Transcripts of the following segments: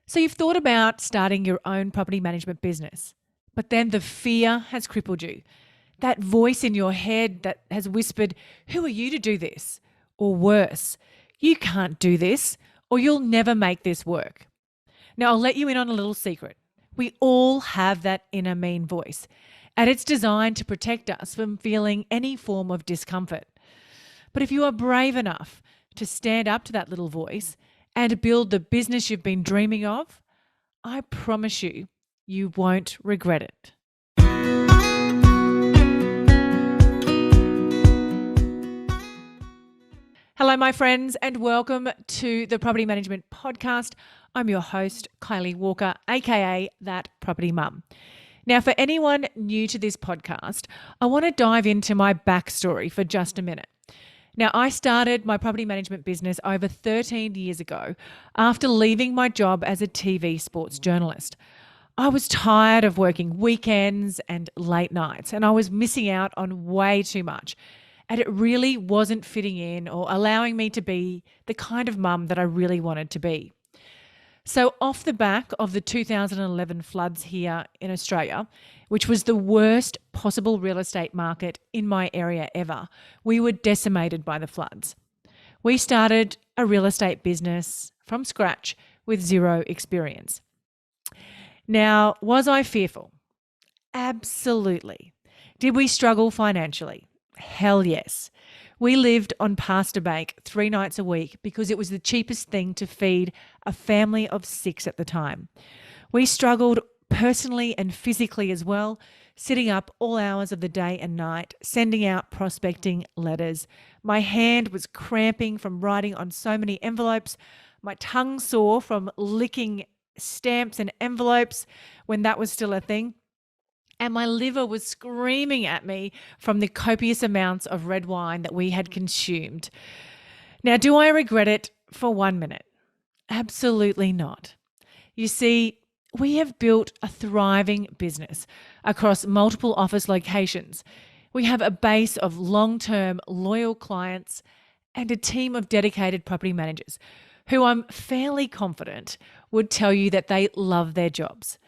So you've thought about starting your own property management business, but then the fear has crippled you. That voice in your head that has whispered, "Who are you to do this?" Or worse, "You can't do this, or you'll never make this work." Now, I'll let you in on a little secret. We all have that inner mean voice, and it's designed to protect us from feeling any form of discomfort. But if you are brave enough to stand up to that little voice and build the business you've been dreaming of, I promise you, you won't regret it. Hello, my friends, and welcome to the Property Management Podcast. I'm your host, Kylie Walker, aka That Property Mum. Now, for anyone new to this podcast, I want to dive into my backstory for just a minute. Now, I started my property management business over 13 years ago after leaving my job as a TV sports journalist. I was tired of working weekends and late nights, and I was missing out on way too much. And it really wasn't fitting in or allowing me to be the kind of mum that I really wanted to be. So, off the back of the 2011 floods here in Australia, which was the worst possible real estate market in my area ever, we were decimated by the floods. We started a real estate business from scratch with zero experience. Now, was I fearful? Absolutely. Did we struggle financially? Hell yes. We lived on pasta bake 3 nights a week because it was the cheapest thing to feed a family of 6 at the time. We struggled personally and physically as well, sitting up all hours of the day and night, sending out prospecting letters. My hand was cramping from writing on so many envelopes. My tongue sore from licking stamps and envelopes when that was still a thing. And my liver was screaming at me from the copious amounts of red wine that we had consumed. Now, do I regret it for 1 minute? Absolutely not. You see, we have built a thriving business across multiple office locations. We have a base of long-term loyal clients and a team of dedicated property managers who I'm fairly confident would tell you that they love their jobs.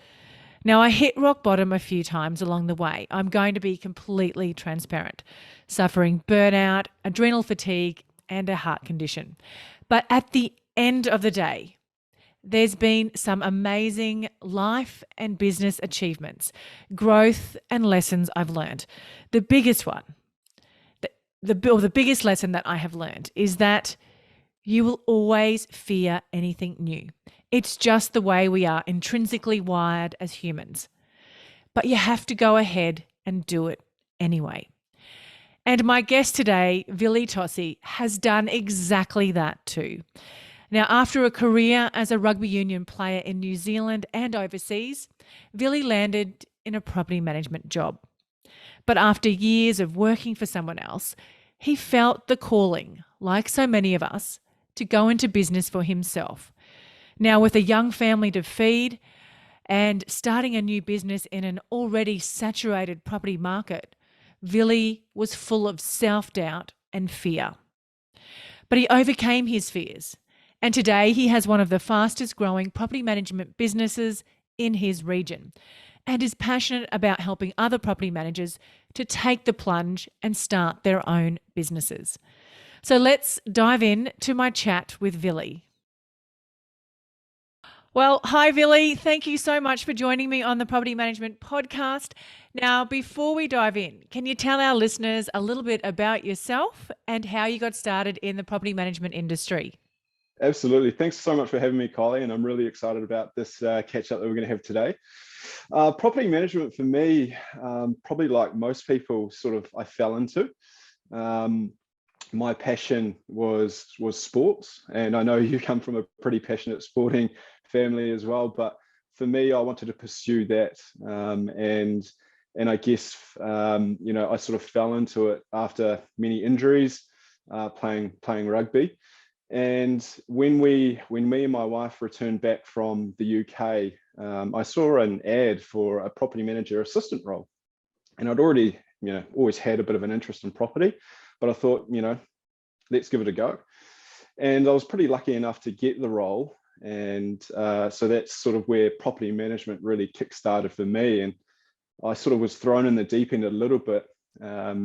Now, I hit rock bottom a few times along the way. I'm going to be completely transparent, suffering burnout, adrenal fatigue, and a heart condition. But at the end of the day, there's been some amazing life and business achievements, growth and lessons I've learned. The biggest one, the biggest lesson that I have learned is that you will always fear anything new. It's just the way we are intrinsically wired as humans. But you have to go ahead and do it anyway. And my guest today, Villi Tosi, has done exactly that too. Now, after a career as a rugby union player in New Zealand and overseas, Villi landed in a property management job. But after years of working for someone else, he felt the calling, like so many of us, to go into business for himself. Now, with a young family to feed and starting a new business in an already saturated property market, Villi was full of self-doubt and fear. But he overcame his fears, and today he has one of the fastest growing property management businesses in his region and is passionate about helping other property managers to take the plunge and start their own businesses. So let's dive in to my chat with Villi. Well, hi, Villi. Thank you so much for joining me on the Property Management Podcast. Now, before we dive in, can you tell our listeners a little bit about yourself and how you got started in the property management industry? Absolutely. Thanks so much for having me, Kylie, and I'm really excited about this catch up that we're going to have today. Property management for me, probably like most people, I fell into. My passion was sports, and I know you come from a pretty passionate sporting family as well. But for me, I wanted to pursue that, and I guess I sort of fell into it after many injuries, playing rugby. And when me and my wife returned back from the UK, I saw an ad for a property manager assistant role, and I'd already always had a bit of an interest in property, but I thought let's give it a go. And I was pretty lucky enough to get the role. And so that's sort of where property management really kick-started for me. And I sort of was thrown in the deep end a little bit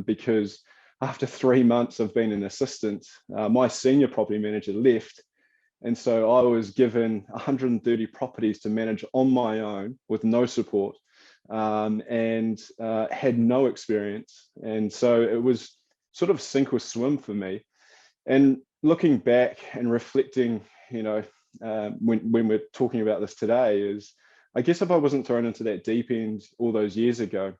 because after 3 months of being an assistant, my senior property manager left. And so I was given 130 properties to manage on my own with no support, and had no experience. And so it was sort of sink or swim for me. And looking back and reflecting, when we're talking about this today, is I guess if I wasn't thrown into that deep end all those years ago,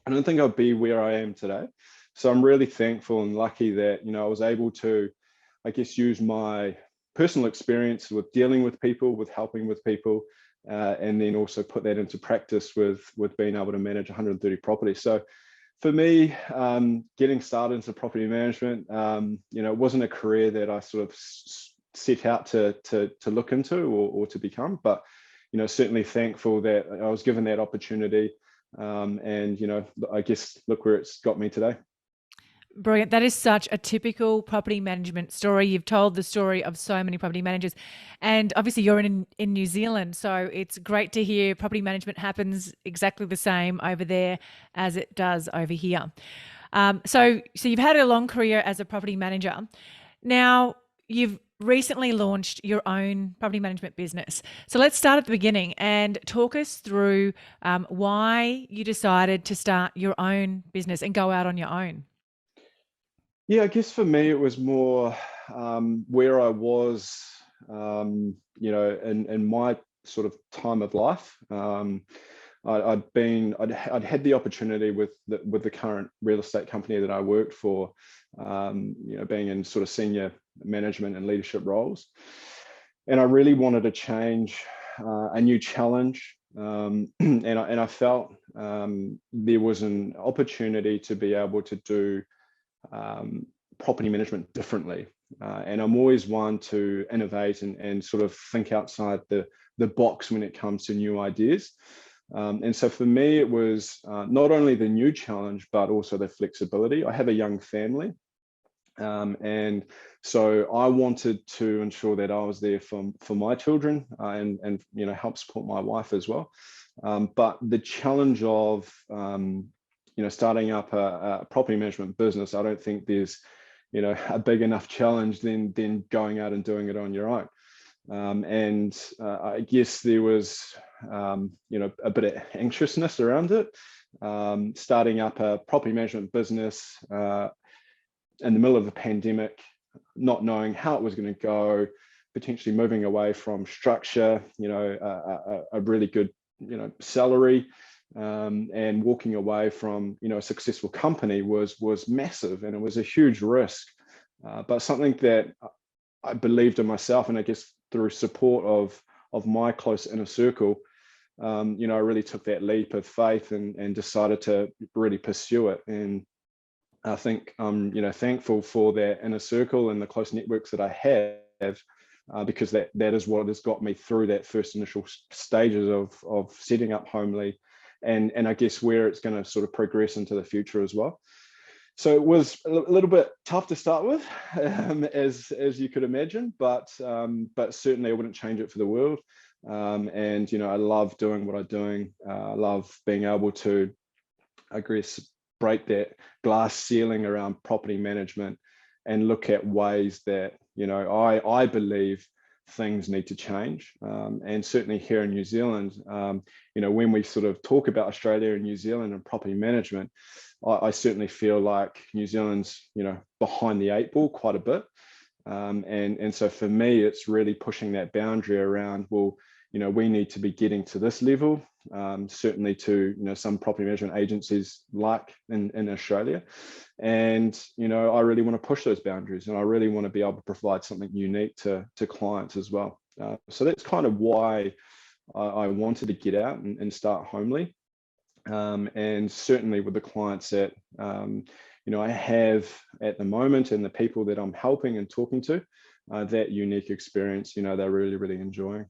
I don't think I'd be where I am today. So I'm really thankful and lucky that, I was able to, I guess, use my personal experience with dealing with people, with helping with people, and then also put that into practice with being able to manage 130 properties. So for me, getting started into property management, it wasn't a career that I sort of set out to look into or to become, but certainly thankful that I was given that opportunity, and I guess look where it's got me today. Brilliant. That is such a typical property management story. You've told the story of so many property managers, and obviously you're in New Zealand, so it's great to hear property management happens exactly the same over there as it does over here. So you've had a long career as a property manager. Now you've recently launched your own property management business. So let's start at the beginning and talk us through why you decided to start your own business and go out on your own. Yeah, I guess for me, it was more where I was, in my sort of time of life. I'd had the opportunity with the current real estate company that I worked for, being in sort of senior management and leadership roles. And I really wanted a change, a new challenge. And I felt there was an opportunity to be able to do property management differently. And I'm always one to innovate and sort of think outside the box when it comes to new ideas. And so for me, it was not only the new challenge, but also the flexibility. I have a young family. And so I wanted to ensure that I was there for my children, and help support my wife as well. But the challenge of starting up a property management business, I don't think there's a big enough challenge than going out and doing it on your own. And I guess there was a bit of anxiousness around it. Starting up a property management business in the middle of the pandemic, not knowing how it was going to go, potentially moving away from structure, a really good salary, and walking away from a successful company was massive, and it was a huge risk, but something that I believed in myself, and I guess through support of my close inner circle, I really took that leap of faith and decided to really pursue it. And I think I'm thankful for that inner circle and the close networks that I have, because that is what has got me through that first initial stages of setting up Homely, and I guess where it's going to sort of progress into the future as well. So it was a little bit tough to start with, as you could imagine, but certainly I wouldn't change it for the world. And I love doing what I'm doing. I love being able to, I guess, break that glass ceiling around property management and look at ways that I believe things need to change. And certainly here in New Zealand, when we sort of talk about Australia and New Zealand and property management, I certainly feel like New Zealand's behind the eight ball quite a bit. And so for me, it's really pushing that boundary around, well, we need to be getting to this level, certainly to some property management agencies like in Australia. And I really want to push those boundaries, and I really want to be able to provide something unique to clients as well. So that's kind of why I wanted to get out and start Homely. And certainly with the clients that I have at the moment, and the people that I'm helping and talking to, that unique experience, they're really, really enjoying.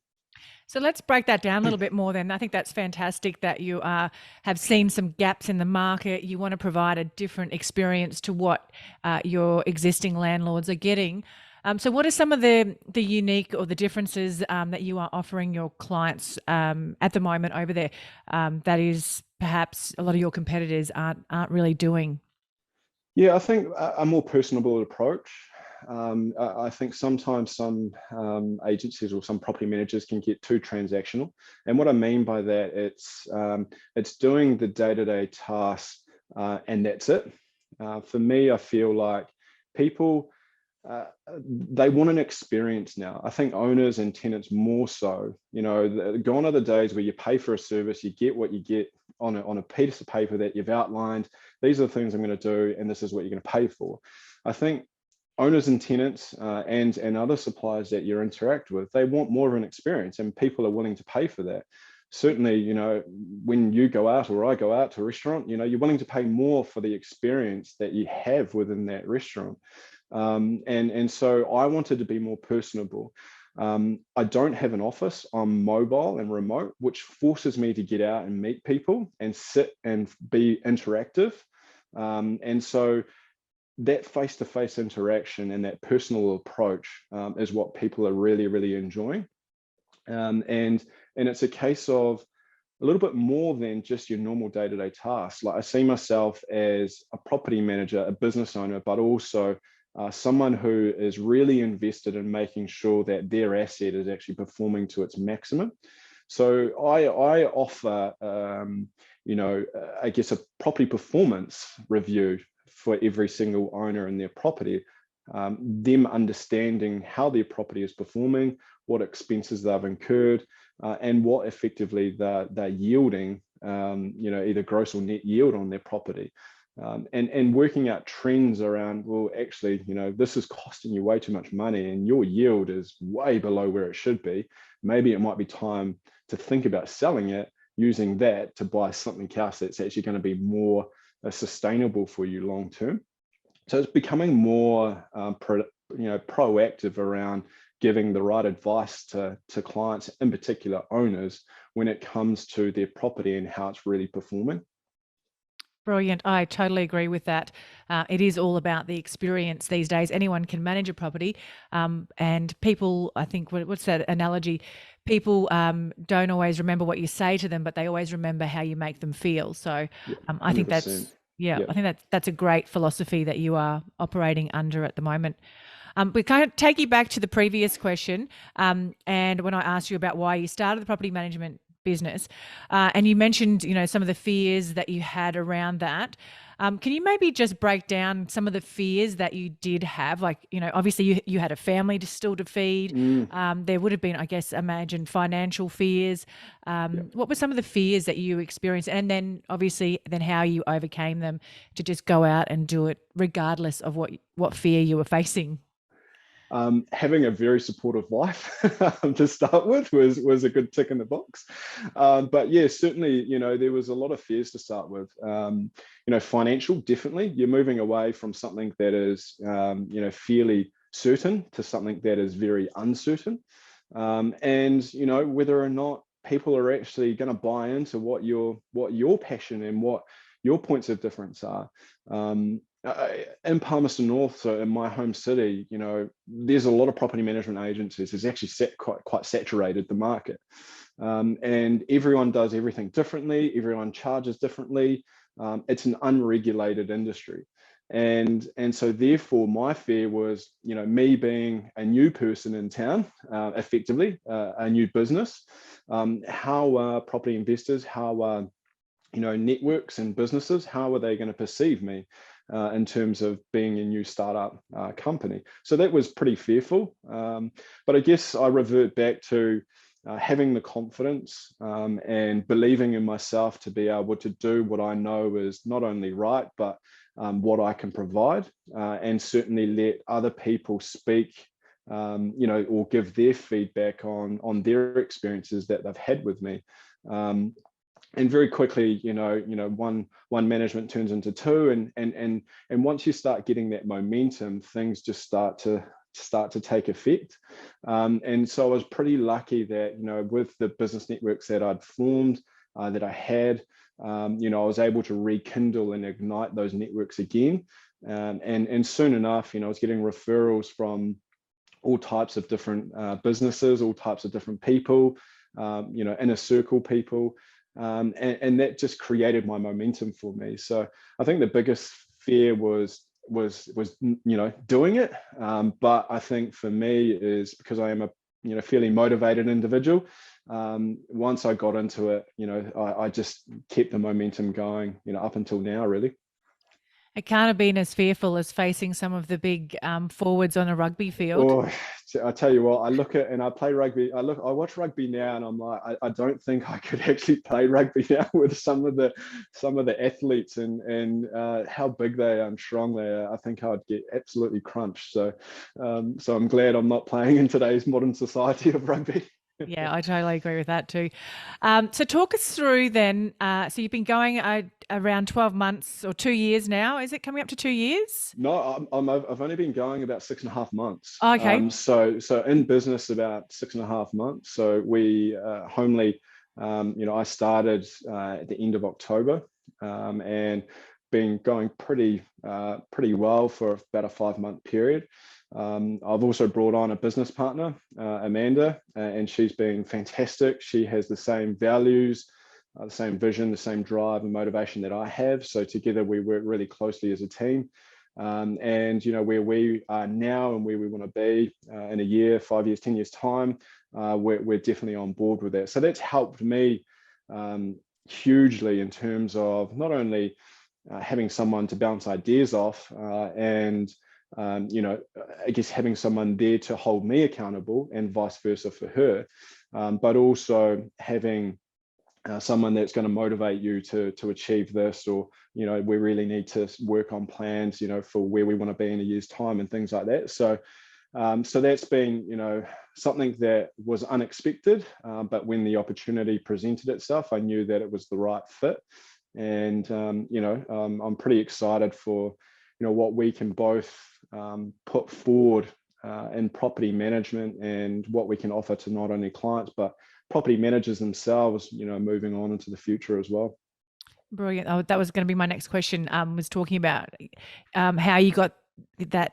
So let's break that down a little bit more then. I think that's fantastic that you have seen some gaps in the market. You want to provide a different experience to what your existing landlords are getting. So what are some of the unique or the differences that you are offering your clients at the moment over there that is perhaps a lot of your competitors aren't really doing? Yeah, I think a more personable approach. I think sometimes some agencies or some property managers can get too transactional, and what I mean by that, it's doing the day-to-day tasks and that's it. For me, I feel like people uh, they want an experience now. I think owners and tenants more so. Gone are the days where you pay for a service, you get what you get on a piece of paper that you've outlined. These are the things I'm going to do, and this is what you're going to pay for. I think owners and tenants and other suppliers that you interact with, they want more of an experience, and people are willing to pay for that. Certainly, when you go out or I go out to a restaurant, you're willing to pay more for the experience that you have within that restaurant. And so I wanted to be more personable. I don't have an office. I'm mobile and remote, which forces me to get out and meet people and sit and be interactive. And so that face-to-face interaction and that personal approach is what people are really, really enjoying. And it's a case of a little bit more than just your normal day-to-day tasks. Like I see myself as a property manager, a business owner, but also someone who is really invested in making sure that their asset is actually performing to its maximum. So I offer, I guess, a property performance review for every single owner in their property, them understanding how their property is performing, what expenses they've incurred, and what effectively they're yielding, either gross or net yield on their property. And working out trends around, well, actually, this is costing you way too much money and your yield is way below where it should be. Maybe it might be time to think about selling it, using that to buy something else that's actually going to be more sustainable for you long term. So it's becoming more proactive around giving the right advice to clients, in particular owners, when it comes to their property and how it's really performing. Brilliant. I totally agree with that. It is all about the experience these days. Anyone can manage a property. And people, I think, what's that analogy? People don't always remember what you say to them, but they always remember how you make them feel. So Yeah, I think 100%. yeah, Yeah. I think that's a great philosophy that you are operating under at the moment. We kind of take you back to the previous question, and when I asked you about why you started the property management business, and you mentioned, some of the fears that you had around that. Can you maybe just break down some of the fears that you did have? Like, obviously you had a family to still to feed. Mm, There would have been, I guess, imagine financial fears. yeah. What were some of the fears that you experienced? And then obviously then how you overcame them to just go out and do it regardless of what fear you were facing? Having a very supportive wife to start with was a good tick in the box. But yeah, certainly, there was a lot of fears to start with. Financial, definitely. You're moving away from something that is, fairly certain to something that is very uncertain. And whether or not people are actually going to buy into what your passion and what your points of difference are. In Palmerston North, so in my home city, there's a lot of property management agencies. It's actually quite saturated the market, and everyone does everything differently. Everyone charges differently. It's an unregulated industry, and so therefore my fear was, me being a new person in town, effectively a new business. How property investors, how networks and businesses, how are they going to perceive me in terms of being a new startup company? So that was pretty fearful. But I guess I revert back to having the confidence and believing in myself to be able to do what I know is not only right, but what I can provide, and certainly let other people speak, or give their feedback on their experiences that they've had with me. And very quickly, one management turns into two, and once you start getting that momentum, things just start to take effect. And so I was pretty lucky that, with the business networks that I'd formed, that I had, I was able to rekindle and ignite those networks again. And soon enough, I was getting referrals from all types of different businesses, all types of different people, inner circle people. And that just created my momentum for me. So I think the biggest fear was doing it. But I think for me is because I am a fairly motivated individual. Once I got into it, I just kept the momentum going, up until now, really. It can't have been as fearful as facing some of the big forwards on a rugby field. Oh, I tell you what, I look at and I play rugby. I watch rugby now, and I'm like, I don't think I could actually play rugby now with some of the athletes and how big they are and strong they are. I think I'd get absolutely crunched. So I'm glad I'm not playing in today's modern society of rugby. Yeah, I totally agree with that too. So talk us through then. So you've been going around 12 months or 2 years now. Is it coming up to 2 years? No, I've only been going about 6.5 months. Oh, okay. So in business about 6.5 months. So we Homely, I started at the end of October, and been going pretty well for about a 5-month period. I've also brought on a business partner, Amanda, and she's been fantastic. She has the same values, the same vision, the same drive and motivation that I have. So together we work really closely as a team. And where we are now and where we want to be in a year, 5 years, 10 years time, we're definitely on board with that. So that's helped me hugely in terms of not only having someone to bounce ideas off and I guess having someone there to hold me accountable and vice versa for her, but also having someone that's going to motivate you to achieve this, or we really need to work on plans for where we want to be in a year's time and things like that. So that's been something that was unexpected, but when the opportunity presented itself, I knew that it was the right fit. And I'm pretty excited for what we can both put forward in property management and what we can offer to not only clients but property managers themselves, moving on into the future as well. Brilliant. Oh, that was going to be my next question. Was talking about how you got that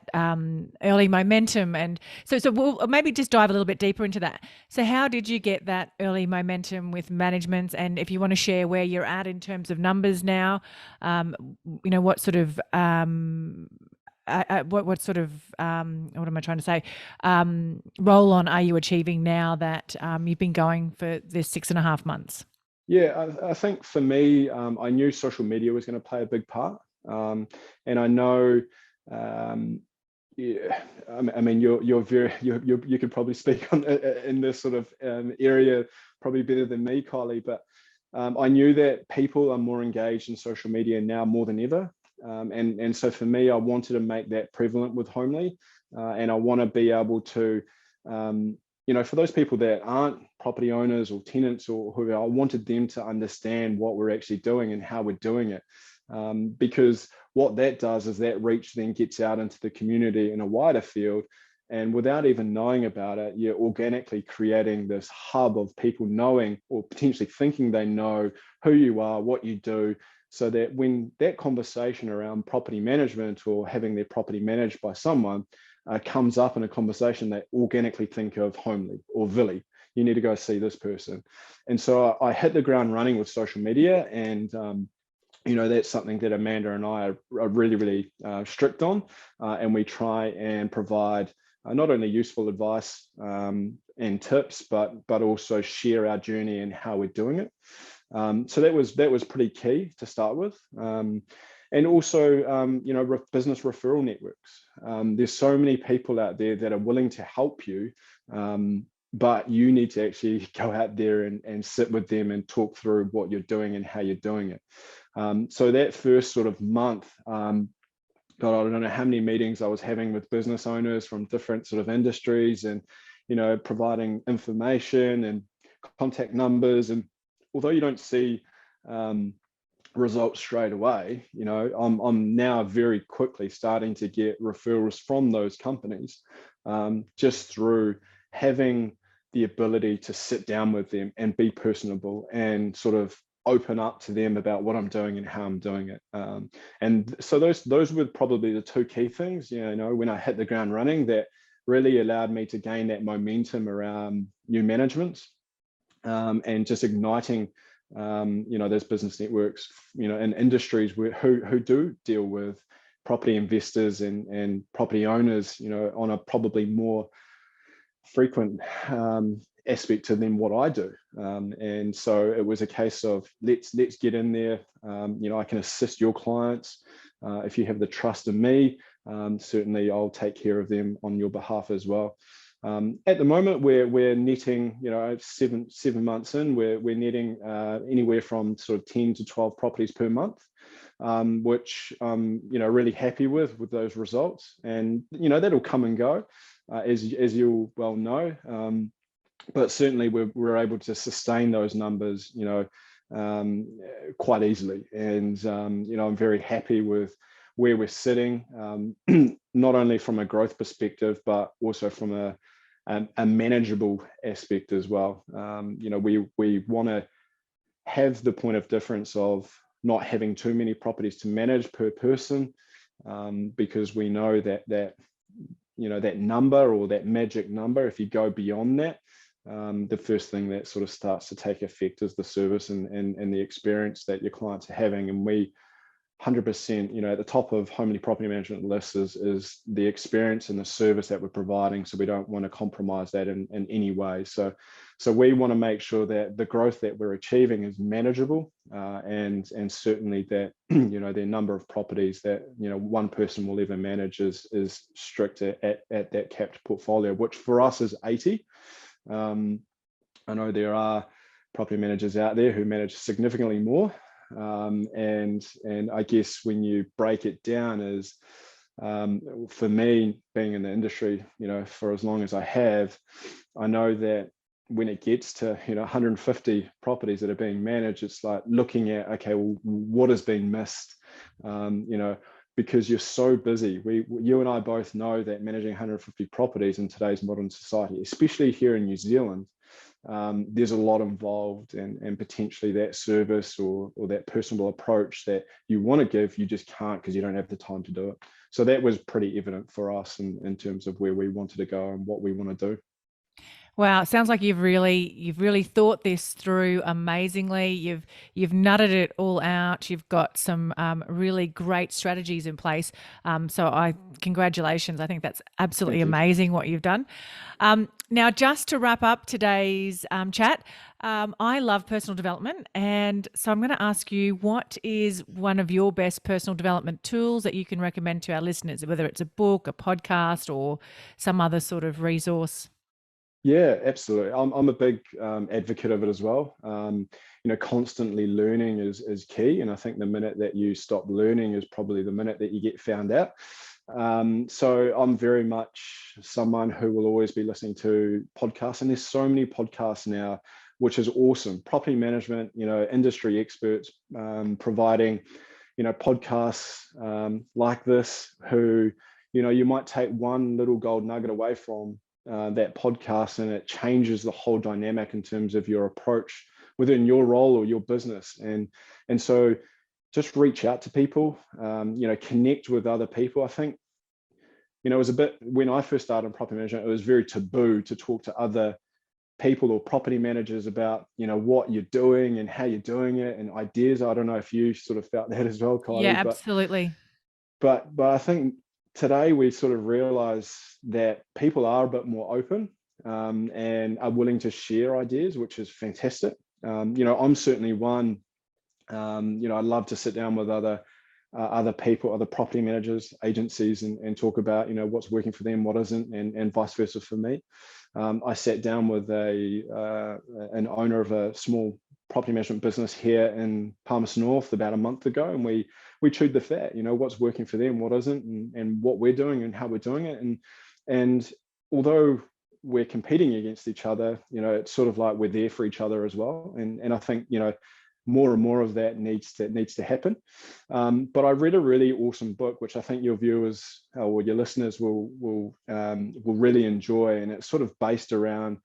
early momentum, and so we'll maybe just dive a little bit deeper into that. So, how did you get that early momentum with management? And if you want to share where you're at in terms of numbers now, what sort of what sort of what am I trying to say? Roll on are you achieving now that you've been going for this 6.5 months? Yeah, I think for me, I knew social media was going to play a big part, and I know, yeah, I mean, you're very you could probably speak on in this sort of area probably better than me, Kylie. But I knew that people are more engaged in social media now more than ever, and so for me, I wanted to make that prevalent with Homely, and I want to be able to. For those people that aren't property owners or tenants or who, I wanted them to understand what we're actually doing and how we're doing it. Because what that does is that reach then gets out into the community in a wider field. And without even knowing about it, you're organically creating this hub of people knowing or potentially thinking they know who you are, what you do, so that when that conversation around property management or having their property managed by someone comes up in a conversation, they organically think of Homely or Villi. You need to go see this person. And so I hit the ground running with social media, and that's something that Amanda and I are really, really strict on, and we try and provide not only useful advice and tips, but also share our journey and how we're doing it. So that was pretty key to start with. And also, business referral networks. There's so many people out there that are willing to help you, but you need to actually go out there and sit with them and talk through what you're doing and how you're doing it. So that first sort of month, God, I don't know how many meetings I was having with business owners from different sort of industries, and providing information and contact numbers. And although you don't see results straight away, I'm now very quickly starting to get referrals from those companies, just through having the ability to sit down with them and be personable and sort of open up to them about what I'm doing and how I'm doing it. And so those were probably the two key things, when I hit the ground running, that really allowed me to gain that momentum around new management, and just igniting those business networks, in industries who do deal with property investors and property owners, on a probably more frequent aspect to them what I do. And so it was a case of let's get in there. I can assist your clients. If you have the trust in me, certainly I'll take care of them on your behalf as well. At the moment, we're netting, 7 months in, we're netting anywhere from sort of 10 to 12 properties per month, which I'm really happy with those results. And that'll come and go, as you'll well know. But certainly we're able to sustain those numbers, quite easily. And I'm very happy with where we're sitting, not only from a growth perspective, but also from a manageable aspect as well. We want to have the point of difference of not having too many properties to manage per person, because we know that number, or that magic number, if you go beyond that, the first thing that sort of starts to take effect is the service and the experience that your clients are having. And we 100%, at the top of Homely Property Management list is the experience and the service that we're providing. So we don't want to compromise that in any way. So we want to make sure that the growth that we're achieving is manageable, and certainly that the number of properties that one person will ever manage is strict at that capped portfolio, which for us is 80. I know there are property managers out there who manage significantly more. And I guess when you break it down, is for me, being in the industry, for as long as I have, I know that when it gets to 150 properties that are being managed, it's like looking at, okay, well, what has been missed? Because you're so busy. You and I both know that managing 150 properties in today's modern society, especially here in New Zealand, there's a lot involved, and potentially that service or that personal approach that you want to give, you just can't, because you don't have the time to do it. So that was pretty evident for us in terms of where we wanted to go and what we want to do. Wow, it sounds like you've really thought this through amazingly. You've nutted it all out. You've got some really great strategies in place. So congratulations. I think that's absolutely amazing what you've done. Now, just to wrap up today's chat, I love personal development, and so I'm going to ask you, what is one of your best personal development tools that you can recommend to our listeners, whether it's a book, a podcast, or some other sort of resource? Yeah, absolutely. I'm a big advocate of it as well. Constantly learning is key. And I think the minute that you stop learning is probably the minute that you get found out. So I'm very much someone who will always be listening to podcasts. And there's so many podcasts now, which is awesome. Property management, industry experts providing, podcasts like this, who, you might take one little gold nugget away from that podcast, and it changes the whole dynamic in terms of your approach within your role or your business. And so just reach out to people, connect with other people. I think, it was a bit, when I first started in property management, it was very taboo to talk to other people or property managers about, what you're doing and how you're doing it and ideas. I don't know if you sort of felt that as well, Kylie. Yeah, absolutely. But I think today we sort of realize that people are a bit more open, and are willing to share ideas, which is fantastic. I'm certainly one. I love to sit down with other people, other property managers, agencies, and talk about what's working for them, what isn't, and vice versa for me. I sat down with an owner of a small property management business here in Palmerston North about a month ago, and we chewed the fat, what's working for them, what isn't, and what we're doing and how we're doing it. And although we're competing against each other, it's sort of like we're there for each other as well. And I think, more and more of that needs to happen. But I read a really awesome book, which I think your viewers or your listeners will really enjoy. And it's sort of based around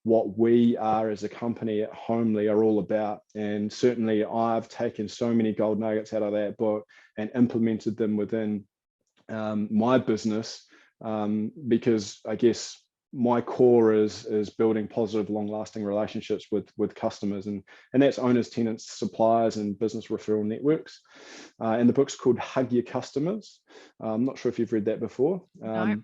what we are as a company at Homely are all about. And certainly I've taken so many gold nuggets out of that book and implemented them within my business, because I guess my core is building positive, long-lasting relationships with customers, and that's owners, tenants, suppliers, and business referral networks. And the book's called Hug Your Customers. I'm not sure if you've read that before. No.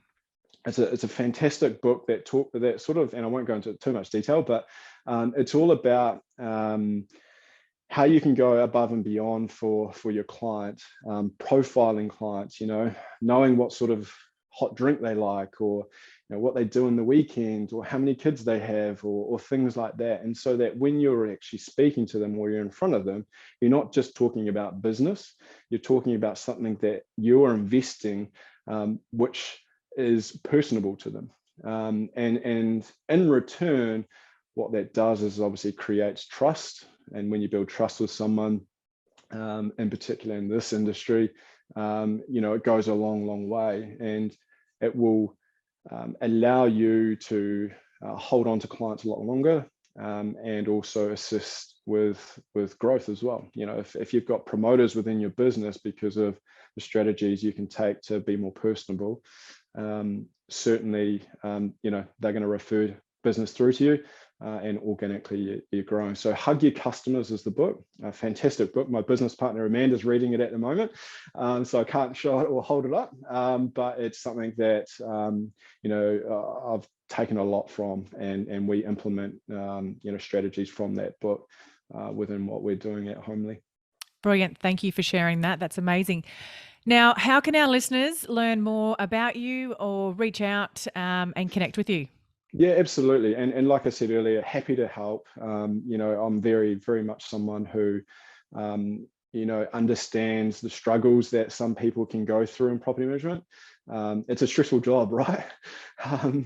It's a fantastic book that sort of, and I won't go into too much detail, but it's all about how you can go above and beyond for your client, profiling clients, knowing what sort of hot drink they like, or what they do in the weekend, or how many kids they have, or things like that. And so that when you're actually speaking to them or you're in front of them, you're not just talking about business, you're talking about something that you're investing, which is personable to them. And in return, what that does is obviously creates trust. And when you build trust with someone, in particular in this industry, it goes a long way, and it will allow you to hold on to clients a lot longer, and also assist with growth as well. If you've got promoters within your business because of the strategies you can take to be more personable, certainly they're going to refer business through to you, and organically you're growing. So Hug Your Customers is the book, a fantastic book. My business partner Amanda's reading it at the moment, so I can't show it or hold it up, but it's something that I've taken a lot from, and we implement strategies from that book within what we're doing at Homely. Brilliant. Thank you for sharing that. That's amazing. Now, how can our listeners learn more about you or reach out and connect with you? Yeah, absolutely. And like I said earlier, happy to help. I'm very, very much someone who, understands the struggles that some people can go through in property management. It's a stressful job, right?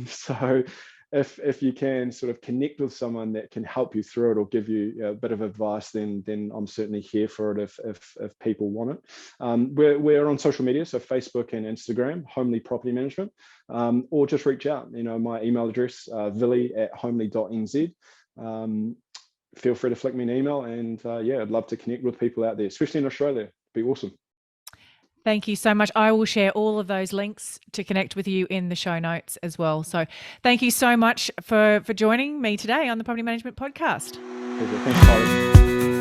So if you can sort of connect with someone that can help you through it or give you a bit of advice, then I'm certainly here for it if people want it. We're on social media, so Facebook and Instagram, Homely Property Management, or just reach out. My email address, villi@homely.nz. Feel free to flick me an email, and I'd love to connect with people out there, especially in Australia. It'd be awesome. Thank you so much. I will share all of those links to connect with you in the show notes as well. So thank you so much for joining me today on the Property Management Podcast. Thanks, Kylie.